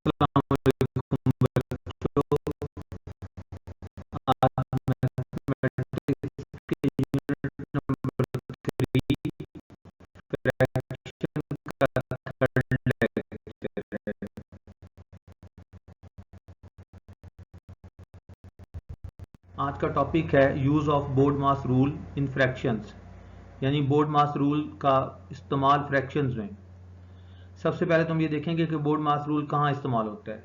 आज का टॉपिक है use of board mass rule in fractions, यानी बोर्ड मास रूल का इस्तेमाल फ्रैक्शंस में। सबसे पहले तो हम ये देखेंगे कि बोर्ड मास रूल कहाँ इस्तेमाल होता है।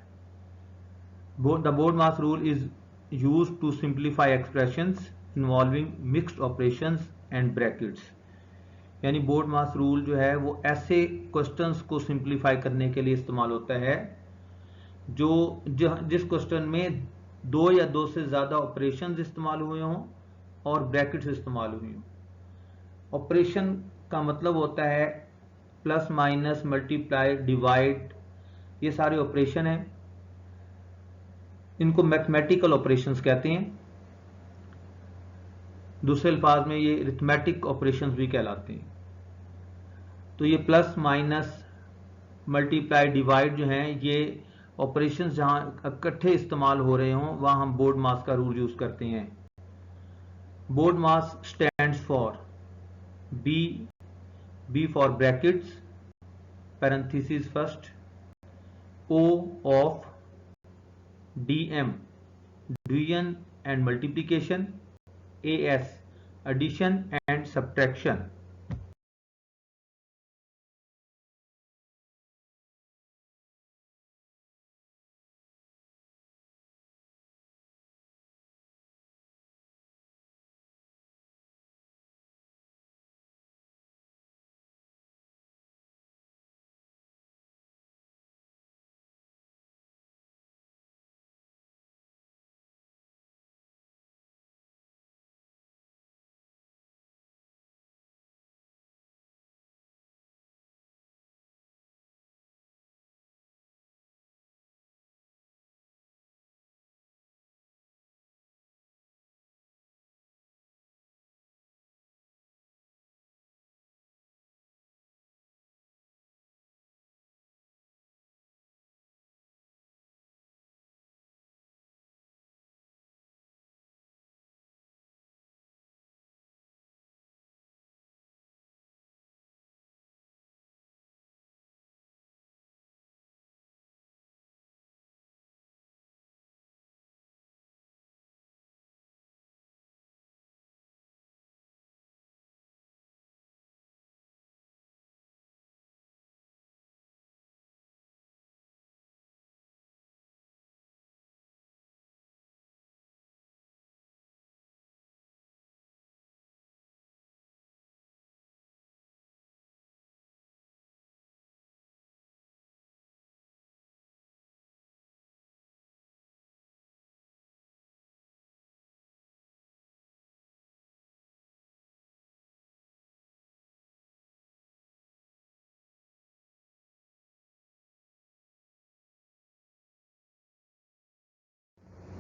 The BODMAS rule is use to simplify expressions involving mixed operations and brackets, यानी बोर्ड मास रूल जो है वो ऐसे क्वेश्चंस को सिंप्लीफाई करने के लिए इस्तेमाल होता है जिस क्वेश्चन में दो या दो से ज़्यादा ऑपरेशंस इस्तेमाल हुए हों और ब्रैकेट्स इस्तेमाल हुए हों। ऑपरेशन का मतलब होता है प्लस माइनस मल्टीप्लाई डिवाइड, ये सारे ऑपरेशन हैं, इनको मैथमेटिकल ऑपरेशंस कहते हैं। दूसरे अल्फाज में ये अरिथमेटिक ऑपरेशंस भी कहलाते हैं। तो ये प्लस माइनस मल्टीप्लाई डिवाइड जो हैं ये ऑपरेशंस जहां इकट्ठे इस्तेमाल हो रहे हों वहां हम बोर्ड मास का रूल यूज करते हैं। BODMAS stands for B for brackets, parenthesis first, O of dm division and multiplication, AS addition and subtraction।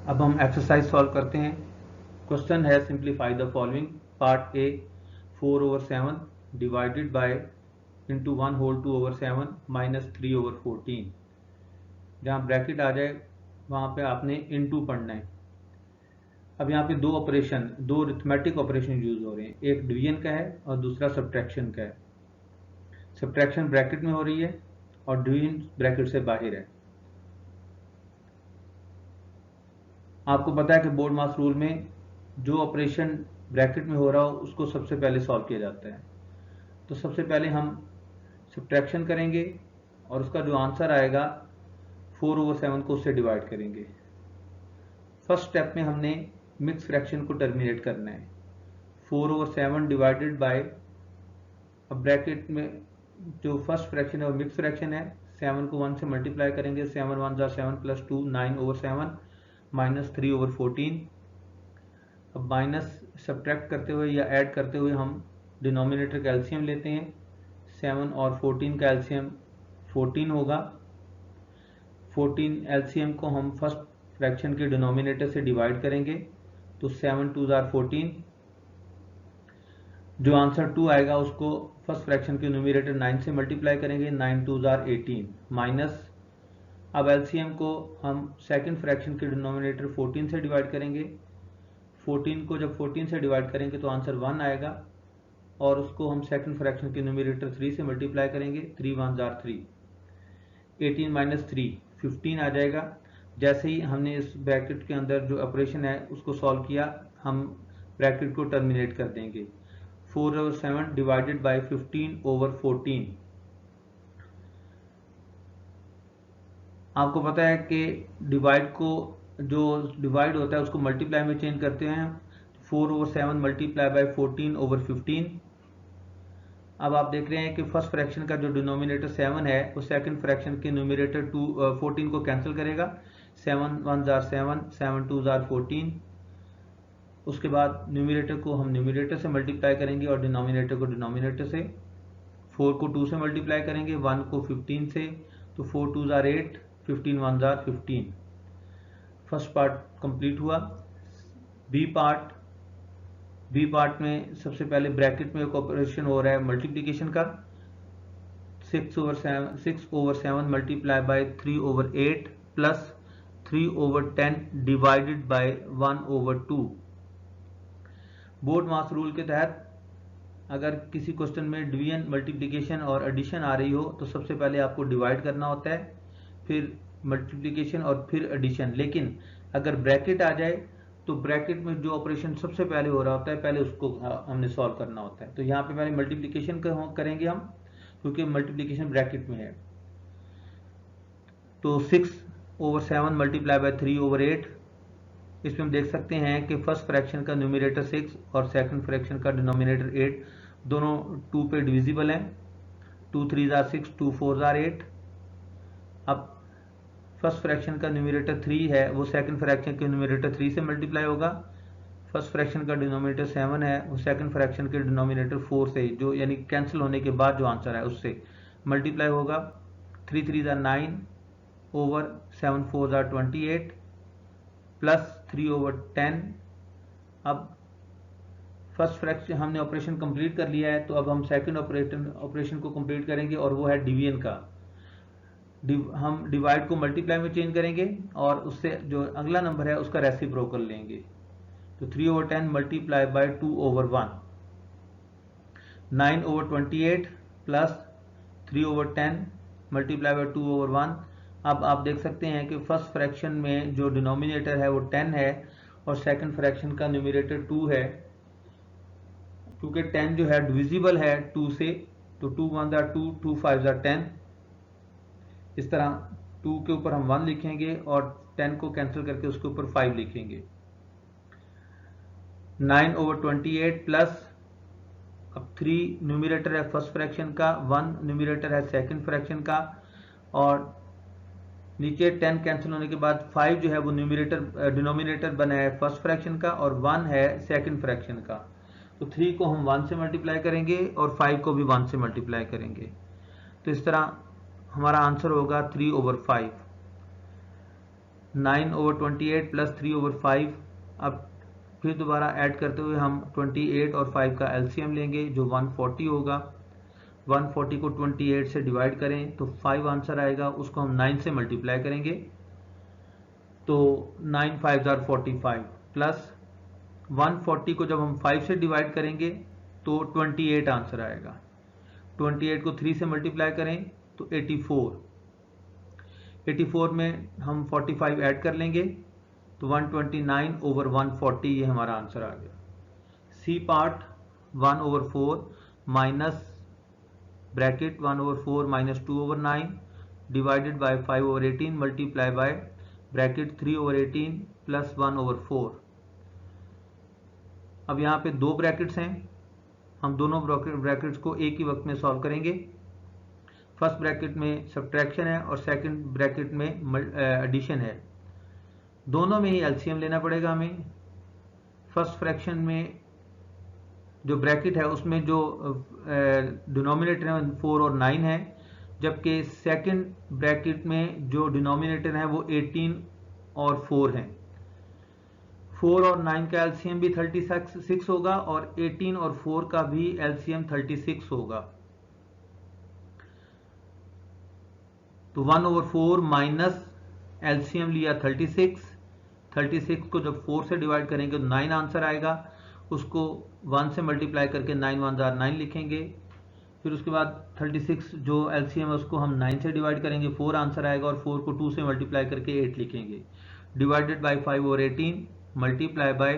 अब हम एक्सरसाइज सॉल्व करते हैं। क्वेश्चन है simplify the following. Part A 4/7 divided by into 1/2/7 minus 3/14। जहाँ bracket आ जाए वहाँ पे आपने इंटू पढ़ना है। अब यहाँ पे दो अरिथमेटिक ऑपरेशन यूज हो रहे हैं, एक डिवीजन का है और दूसरा सब्ट्रैक्शन का है। सब्ट्रैक्शन ब्रैकेट में हो रही है और डिवीजन ब्रैकेट से बाहर है। आपको पता है कि बोर्ड मास रूल में जो ऑपरेशन ब्रैकेट में हो रहा हो उसको सबसे पहले सॉल्व किया जाता है। तो सबसे पहले हम सब्ट्रैक्शन करेंगे और उसका जो आंसर आएगा 4/7 को उससे डिवाइड करेंगे। फर्स्ट स्टेप में हमने मिक्स फ्रैक्शन को टर्मिनेट करना है। 4/7 डिवाइडेड बाय, अब ब्रैकेट में जो फर्स्ट फ्रैक्शन है वो मिक्स फ्रैक्शन है। 7 को 1 से मल्टीप्लाई करेंगे, 7 1 7 प्लस 2 9/7 माइनस 3/14। अब माइनस सब्ट्रैक्ट करते हुए या ऐड करते हुए हम डिनोमिनेटर का एलसीएम लेते हैं। 7 और 14 का एलसीएम 14 होगा। 14 एलसीएम को हम फर्स्ट फ्रैक्शन के डिनोमिनेटर से डिवाइड करेंगे तो 7 2 14। जो आंसर 2 आएगा उसको फर्स्ट फ्रैक्शन के न्यूमरेटर 9 से मल्टीप्लाई करेंगे, 9 2 18 माइनस अब एलसीएम को हम सेकंड फ्रैक्शन के डिनोमिनेटर 14 से डिवाइड करेंगे। 14 को जब 14 से डिवाइड करेंगे तो आंसर 1 आएगा, और उसको हम सेकंड फ्रैक्शन के न्यूमरेटर 3 से मल्टीप्लाई करेंगे। 3 1 जार 3, 18 माइनस 3 15 आ जाएगा। जैसे ही हमने इस ब्रैकेट के अंदर जो ऑपरेशन है उसको सॉल्व किया, हम ब्रैकेट को टर्मिनेट कर देंगे। 4 over 7 डिवाइडेड बाई 15 over 14। आपको पता है कि डिवाइड को, जो डिवाइड होता है उसको मल्टीप्लाई में चेंज करते हैं। 4 over 7 मल्टीप्लाई बाई 14 over 15। अब आप देख रहे हैं कि फर्स्ट फ्रैक्शन का जो डिनोमिनेटर 7 है वो सेकंड फ्रैक्शन के न्यूमरेटर 14 को कैंसिल करेगा। 7 1 जार 7, 7 2 जार 14। उसके बाद न्यूमरेटर को हम न्यूमरेटर से मल्टीप्लाई करेंगे और डिनोमिनेटर को डिनोमिनेटर से। 4 को 2 से मल्टीप्लाई करेंगे, 1 को 15 से, तो 4 2 jar 8, 15 1 jar 15। First part complete हुआ। बी पार्ट में सबसे पहले ब्रैकेट में एक ऑपरेशन हो रहा है मल्टीप्लिकेशन का। 6 over 7 multiply by 3 over 8 plus 3 over 10 divided by 1 over 2। Board mass rule के तहत अगर किसी क्वेश्चन में डिवीजन, मल्टीप्लिकेशन और एडिशन आ रही हो तो सबसे पहले आपको डिवाइड करना होता है, फिर मल्टीप्लिकेशन और फिर एडिशन। लेकिन अगर ब्रैकेट आ जाए तो ब्रैकेट में जो ऑपरेशन सबसे पहले हो रहा होता है पहले उसको हमने सॉल्व करना होता है। तो यहाँ पे पहले मल्टीप्लिकेशन करेंगे हम, क्योंकि मल्टीप्लिकेशन ब्रैकेट में है। तो 6 over 7 मल्टीप्लाई बाय 3 over 8। इसमें हम देख सकते हैं कि फर्स्ट फ्रैक्शन का न्यूमरेटर 6 और सेकंड फ्रैक्शन का डिनोमिनेटर 8 दोनों 2 पे डिविजिबल हैं। 2 3 जार 6, 2 4 जार 8। अब फर्स्ट फ्रैक्शन का न्यूमरेटर 3 है, वो सेकंड फ्रैक्शन के न्यूमरेटर 3 से मल्टीप्लाई होगा। फर्स्ट फ्रैक्शन का डिनोमिनेटर 7 है, वो सेकंड फ्रैक्शन के डिनोमिनेटर 4 से, जो यानी कैंसिल होने के बाद जो आंसर है उससे मल्टीप्लाई होगा। 3 3 jar 9 over 7 4 jar 28 plus 3 over 10। अब फर्स्ट फ्रैक्शन हमने ऑपरेशन कंप्लीट कर लिया है, तो अब हम सेकंड ऑपरेशन को कंप्लीट करेंगे और वो है डिवीजन का। हम डिवाइड को मल्टीप्लाई में चेंज करेंगे और उससे जो अगला नंबर है उसका रेसिप्रोकल लेंगे। तो 3 over 10 multiply by 2 over 1, 9 over 28 plus 3 over 10 multiply by 2 over 1। अब आप देख सकते हैं कि फर्स्ट फ्रैक्शन में जो डिनोमिनेटर है वो 10 है और सेकंड फ्रैक्शन का न्यूमरेटर 2 है। क्योंकि 10 जो है डिविजिबल है 2 से, तो 2 1 जार 2, 2 5 जार 10। इस तरह 2 के ऊपर हम 1 लिखेंगे और 10 को कैंसिल करके उसके ऊपर 5 लिखेंगे। 9 over 28 प्लस, अब 3 न्यूमरेटर है फर्स्ट फ्रैक्शन का, 1 न्यूमरेटर है सेकंड फ्रैक्शन का, और नीचे 10 कैंसिल होने के बाद 5 जो है वो डिनोमिनेटर बना है फर्स्ट फ्रैक्शन का और 1 है सेकंड फ्रैक्शन का। तो 3 को हम 1 से मल्टीप्लाई करेंगे और 5 को भी 1 से मल्टीप्लाई करेंगे। तो इस तरह हमारा आंसर होगा 3 over 5। 9 over 28 plus 3 over 5। अब फिर दोबारा ऐड करते हुए हम 28 और 5 का एलसीएम लेंगे जो 140 होगा। 140 को 28 से डिवाइड करें तो 5 आंसर आएगा, उसको हम 9 से मल्टीप्लाई करेंगे तो 9 5 जार 45 प्लस 140 को जब हम 5 से डिवाइड करेंगे तो 28 आंसर आएगा। 28 को 3 से मल्टीप्लाई करें तो 84। 84 में हम 45 ऐड कर लेंगे तो 129 over 140 ये हमारा आंसर आ गया। C part 1 over 4 minus bracket 1 over 4 minus 2 over 9 divided by 5 over 18 multiply by bracket 3 over 18 plus 1 over 4। अब यहाँ पे दो ब्रैकेट्स हैं, हम दोनों ब्रैकेट्स को एक ही वक्त में सॉल्व करेंगे। फर्स्ट ब्रैकेट में सब्ट्रैक्शन है और सेकंड ब्रैकेट में एडिशन है। दोनों में ही एलसीएम लेना पड़ेगा हमें। फर्स्ट फ्रैक्शन में जो ब्रैकेट है उसमें जो डिनोमिनेटर है 4 और 9 है, जबकि सेकंड ब्रैकेट में जो डिनोमिनेटर है वो 18 और 4 हैं। 4 और 9 का एलसीएम भी 36 होगा और 18 और 4 का भी एलसीएम 36 होगा। तो 1/4 माइनस एलसीएम लिया 36 को जब 4 से डिवाइड करेंगे तो 9 आंसर आएगा, उसको 1 से मल्टीप्लाई करके 9 1 जार 9 लिखेंगे। फिर उसके बाद 36 जो एलसीएम है उसको हम 9 से डिवाइड करेंगे, 4 आंसर आएगा, और 4 को 2 से मल्टीप्लाई करके 8 लिखेंगे। डिवाइडेड बाई 5/18 मल्टीप्लाई बाय,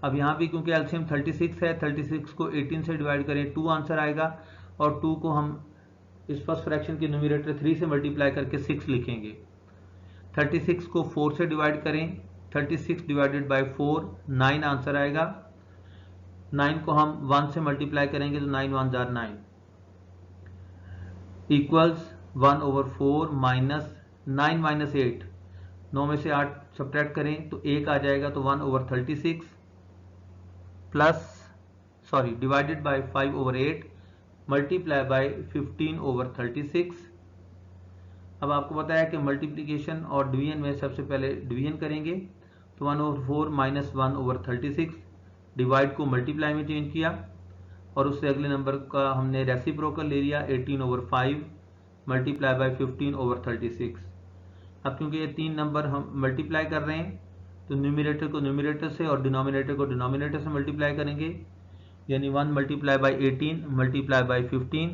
अब यहाँ भी क्योंकि एलसीएम 36 है, 36 को 18 से डिवाइड करें 2 आंसर आएगा, और 2 को हम इस फर्स्ट फ्रैक्शन के न्यूमरेटर 3 से मल्टीप्लाई करके 6 लिखेंगे। 36 को 4 से डिवाइड करें, 36 डिवाइडेड बाई 4 9 आंसर आएगा। 9 को हम 1 से मल्टीप्लाई करेंगे तो 9 1 जार 9 इक्वल्स 1/4 माइनस 9 माइनस 8, 9 में से 8 सब्ट्रैक्ट करें तो 1 आ जाएगा, तो 1/36 डिवाइडेड बाई 5/8 मल्टीप्लाई बाई 15/36। अब आपको पता है कि मल्टीप्लिकेशन और डिवीजन में सबसे पहले डिवीजन करेंगे, तो 1/4 माइनस 1/36 डिवाइड को मल्टीप्लाई में चेंज किया, और उससे अगले नंबर का हमने रेसिप्रोकल ले लिया 18/5 मल्टीप्लाई बाई 15/36। अब क्योंकि ये 3 नंबर हम मल्टीप्लाई कर रहे हैं तो न्यूमरेटर को न्यूमरेटर से और डिनोमिनेटर को डिनोमिनेटर से मल्टीप्लाई करेंगे, यानी 1 मल्टीप्लाई बाई 18 मल्टीप्लाई बाई 15,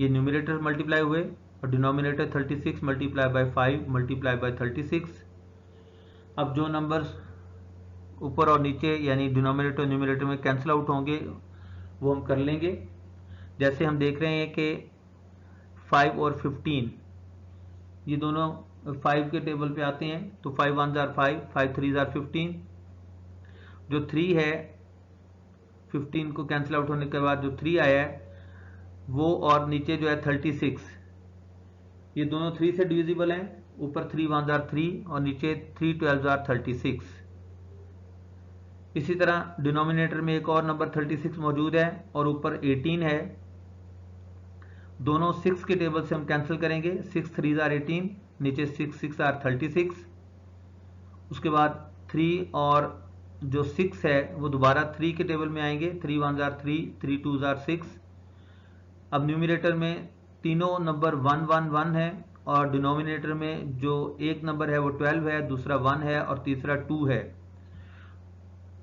ये न्यूमरेटर मल्टीप्लाई हुए, और denominator 36 multiply by 5 multiply by 36। अब जो नंबर्स ऊपर और नीचे यानी डिनोमिनेटर न्यूमरेटर में कैंसिल आउट होंगे वो हम कर लेंगे। जैसे हम देख रहे हैं कि 5 और 15 ये दोनों 5 के टेबल पे आते हैं, तो 5 1 जार 5, 5 3 जार 15, जो 3 है 15 को कैंसिल आउट होने के बाद जो 3 आया है वो, और नीचे जो है 36, ये दोनों 3 से डिविजिबल हैं, ऊपर 3 1 जार 3 और नीचे 3 12 जार 36। इसी तरह डिनोमिनेटर में एक और नंबर 36 मौजूद है और ऊपर 18 है, दोनों 6 के टेबल से हम कैंसिल करेंगे, 6 3 जार 18, नीचे 6 6 जार 36, उसके बाद 3 और जो 6 है वो दोबारा 3 के टेबल में आएंगे, 3 1 जार 3, 3 2 जार 6। अब न्यूमरेटर में तीनों नंबर 1 1 1 है, और डिनोमिनेटर में जो एक नंबर है वो 12 है, दूसरा 1 है और तीसरा 2 है।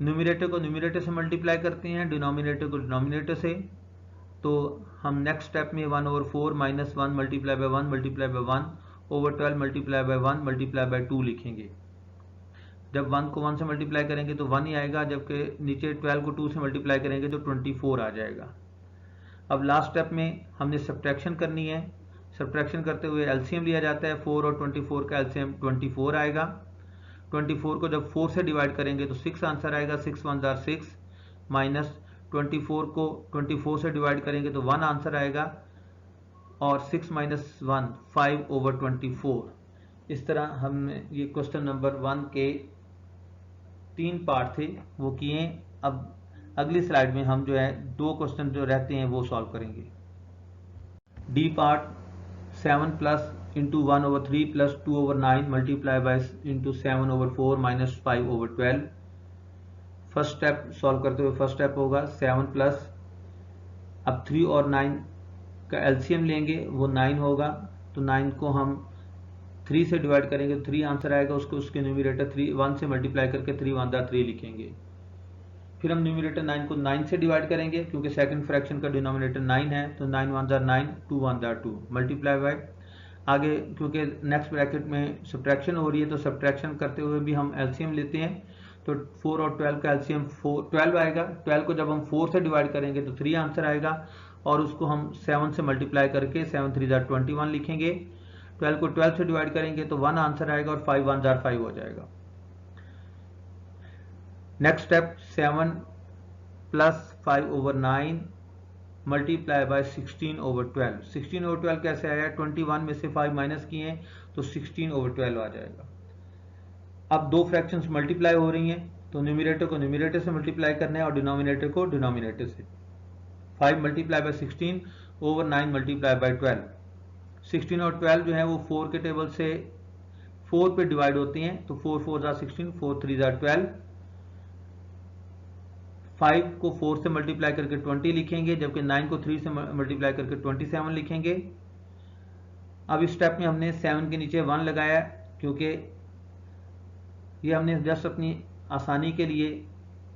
न्यूमरेटर को न्यूमरेटर से मल्टीप्लाई करते हैं, डिनोमिनेटर को डिनोमिनेटर से, तो हम नेक्स्ट स्टेप में 1/4 minus 1 multiply by 1 multiply by 1/12 multiply by 1 multiply by 2 लिखेंगे। जब 1 को 1 से मल्टीप्लाई करेंगे तो 1 ही आएगा, जबकि नीचे 12 को 2 से मल्टीप्लाई करेंगे तो 24 आ जाएगा। अब लास्ट स्टेप में हमने सब्ट्रैक्शन करनी है, सब्ट्रैक्शन करते हुए एलसीएम लिया जाता है, 4 और 24 का एलसीएम 24 आएगा। 24 को जब 4 से डिवाइड करेंगे तो 6 आंसर आएगा, 6 1 जार 6, माइनस 24 को 24 से डिवाइड करेंगे तो 1 आंसर आएगा, और 6 माइनस 1 5/24। इस तरह हमने ये क्वेश्चन नंबर 1 के 3 पार्ट थे वो किए। अब अगली स्लाइड में हम जो है 2 क्वेश्चन जो रहते हैं वो सॉल्व करेंगे। D part 7 plus into 1/3 plus 2/9 multiply by into 7/4 minus 5/12। First step solve करते हुए फर्स्ट स्टेप होगा 7 प्लस, अब 3 और 9 का एलसीएम लेंगे वो 9 होगा, तो 9 को हम 3 से डिवाइड करेंगे तो 3 आंसर आएगा, उसको उसके न्यूमरेटर 1 से मल्टीप्लाई करके 3 1 जार 3 लिखेंगे। फिर हम न्यूमरेटर 9 को 9 से डिवाइड करेंगे, क्योंकि सेकंड फ्रैक्शन का डिनोमिनेटर 9 है, तो 9 1 जार 9, 2 1 जार 2 मल्टीप्लाई बाय, आगे क्योंकि नेक्स्ट ब्रैकेट में सब्ट्रैक्शन हो रही है तो सब्ट्रैक्शन करते हुए भी हम एलसीएम लेते हैं, तो 4 और 12 का एलसीएम 12 आएगा। 12 को जब हम 4 से डिवाइड करेंगे तो 3 आंसर आएगा, और उसको हम 7 से मल्टीप्लाई करके 7 3 जार 21 लिखेंगे। 12 को 12 से डिवाइड करेंगे तो 1 आंसर आएगा, और 5 1 जार 5 हो जाएगा। Next step 7 plus 5/9 multiply by 16/12। 16/12 कैसे आया, 21 में से 5 माइनस किए तो 16/12 आ जाएगा। अब 2 फ्रैक्शंस मल्टीप्लाई हो रही हैं, तो न्यूमरेटर को न्यूमरेटर से मल्टीप्लाई करना है और डिनोमिनेटर को डिनोमिनेटर से। 5 मल्टीप्लाई बाय 16/9 मल्टीप्लाई बाय 12। 16 और 12 जो है वो 4 के टेबल से 4 पे डिवाइड होती हैं, तो 4 4 जार 16, 4 3 जार 12। 5 को 4 से मल्टीप्लाई करके 20 लिखेंगे, जबकि 9 को 3 से मल्टीप्लाई करके 27 लिखेंगे। अब इस स्टेप में हमने 7 के नीचे 1 लगाया क्योंकि ये हमने जस्ट अपनी आसानी के लिए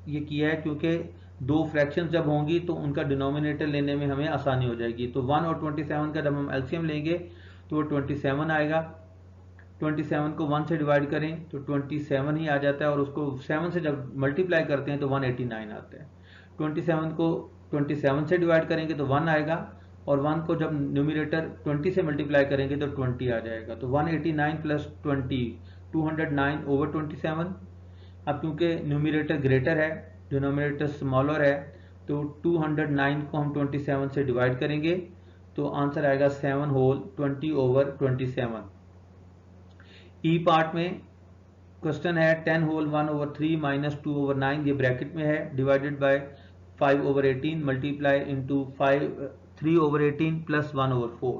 ये किया है, क्योंकि दो फ्रैक्शन जब होंगी तो उनका डिनोमिनेटर लेने में हमें आसानी हो जाएगी। तो 1 और 27 का जब हम एलसीएम लेंगे तो वो 27 आएगा। 27 को 1 से डिवाइड करें तो 27 ही आ जाता है, और उसको 7 से जब मल्टीप्लाई करते हैं तो 189 आता है। 27 को 27 से डिवाइड करेंगे तो 1 आएगा, और 1 को जब न्यूमिनेटर 20 से मल्टीप्लाई करेंगे तो 20 आ जाएगा। तो 189 प्लस 20 209 ओवर 27। अब क्योंकि न्यूमिनेटर ग्रेटर है, डिनोमिनेटर स्मॉलर है, तो 209 को हम 27 से डिवाइड करेंगे तो आंसर आएगा 7 होल 20 ओवर 27। ई पार्ट में क्वेश्चन है 10 होल 1 ओवर 3 माइनस 2 ओवर 9, ये ब्रैकेट में है, divided by 5 over 18 multiply into 3 over 18 plus 1 over 4।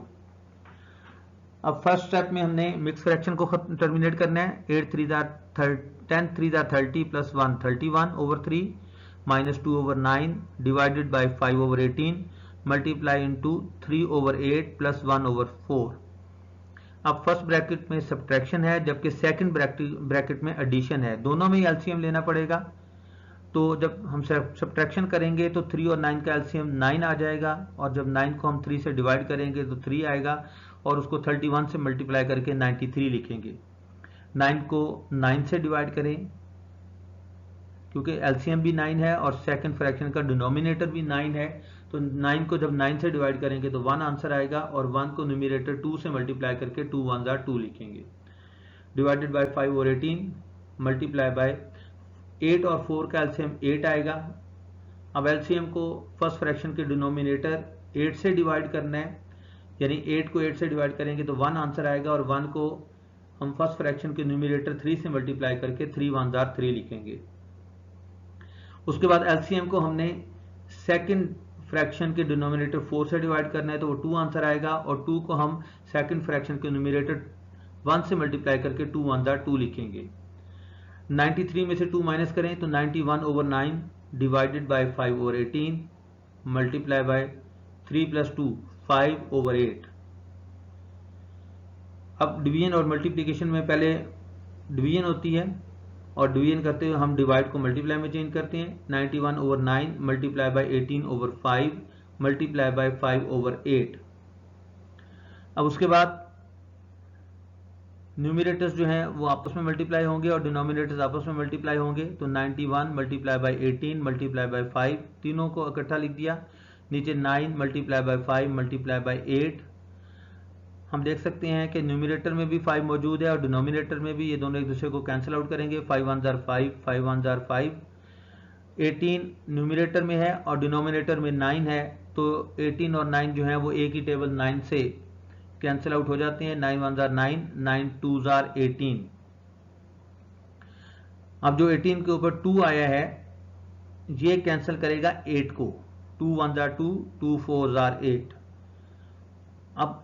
अब फर्स्ट स्टेप में हमने मिक्स फ्रैक्शन को टर्मिनेट करना है। 8 3 10 3 30 plus 1 31 over 3 minus 2 over 9 divided by 5 over 18 multiply into 3 over 8 plus 1 over 4। अब फर्स्ट ब्रैकेट में सब्ट्रैक्शन है, जबकि सेकंड ब्रैकेट में एडिशन है। दोनों में एलसीएम लेना पड़ेगा। तो जब हम सब्ट्रैक्शन करेंगे तो 3 और 9 का एलसीएम 9 आ जाएगा, और जब 9 को हम 3 से डिवाइड करेंगे तो 3 आएगा, और उसको 31 से मल्टीप्लाई करके 93 लिखेंगे। 9 को 9 से डिवाइड करें क्योंकि एलसीएम भी 9 है और सेकंड फ्रैक्शन का डिनोमिनेटर भी 9 है, तो 9 को जब 9 से डिवाइड करेंगे तो 1 आंसर आएगा, और 1 को न्यूमिनेटर 2 से मल्टीप्लाई करके 2 1 2 लिखेंगे। Divided by 5 over 18 multiply bye 8 और 4 का एलसीएम 8 आएगा। अब एलसीएम को फर्स्ट फ्रैक्शन के डिनोमिनेटर 8 से डिवाइड करना है, यानी 8 को 8 से डिवाइड करेंगे तो 1 आंसर आएगा, और 1 को हम फर्स्ट फ्रैक्शन के न्यूमिनेटर 3 से मल्टीप्लाई करके 3 1 3 लिखेंगे। उसके बाद एलसीएम को हमने सेकंड फ्रैक्शन के डिनोमिनेटर 4 से डिवाइड करना है, तो वो 2 आंसर आएगा, और 2 को हम सेकंड फ्रैक्शन के न्यूमिनेटर 1 से मल्टीप्लाई करके 2 1 2 लिखेंगे। 93 में से 2 माइनस करें तो 91 over 9 divided by 5 over 18 multiply bye 3 plus 2 5 over 8। अब डिवीजन और मल्टीप्लिकेशन में पहले डिवीजन होती है, और डिवीजन करते हुए हम डिवाइड को मल्टीप्लाई में चेंज करते हैं। 91 over 9 multiply by 18 over 5 multiply by 5 over 8। अब उसके बाद न्यूमिनेटर्स जो हैं वो आपस में मल्टीप्लाई होंगे और डिनोमिनेटर्स आपस में मल्टीप्लाई होंगे। तो 91 मल्टीप्लाई बाय 18 मल्टीप्लाई बाय 5, तीनों को इकट्ठा लिख दिया। नीचे 9 मल्टीप्लाई बाय 5 मल्टीप्लाई बाय 8। हम देख सकते हैं कि न्यूमिनेटर में भी 5 मौजूद है और डिनोमिनेटर में भी, ये दोनों एक दूसरे को कैंसिल आउट करेंगे। 5 1 5 5 1 5। 18 न्यूमिनेटर में है और डिनोमिनेटर में 9 है, तो 18 और 9 जो है वो एक ही टेबल 9 से कैंसिल आउट हो जाते हैं। 9 1 9 9 2 18। अब जो 18 के ऊपर 2 आया है ये कैंसिल करेगा 8 को। 2 1 2 2 4 8। अब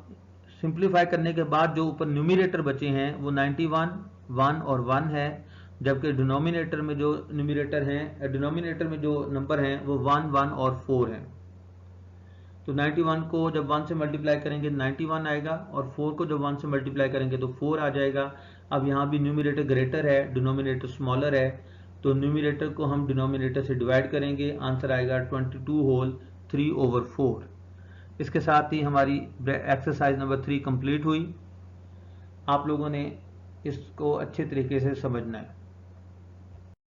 सिंप्लीफाई करने के बाद जो ऊपर न्यूमिनेटर बचे हैं वो 91 1 और 1 है, जबकि डिनोमिनेटर में जो डिनोमिनेटर में जो नंबर हैं वो 1 1 और 4 हैं। तो 91 को जब 1 से मल्टीप्लाई करेंगे 91 आएगा, और 4 को जब 1 से मल्टीप्लाई करेंगे तो 4 आ जाएगा। अब यहाँ भी न्यूमिनेटर ग्रेटर है, डिनोमिनेटर स्मॉलर है, तो न्यूमिनेटर को हम डिनोमिनेटर से डिवाइड करेंगे, आंसर आएगा 22 होल 3 ओवर 4। इसके साथ ही हमारी एक्सरसाइज नंबर 3 कंप्लीट हुई। आप लोगों ने इसको अच्छे तरीके से समझना है।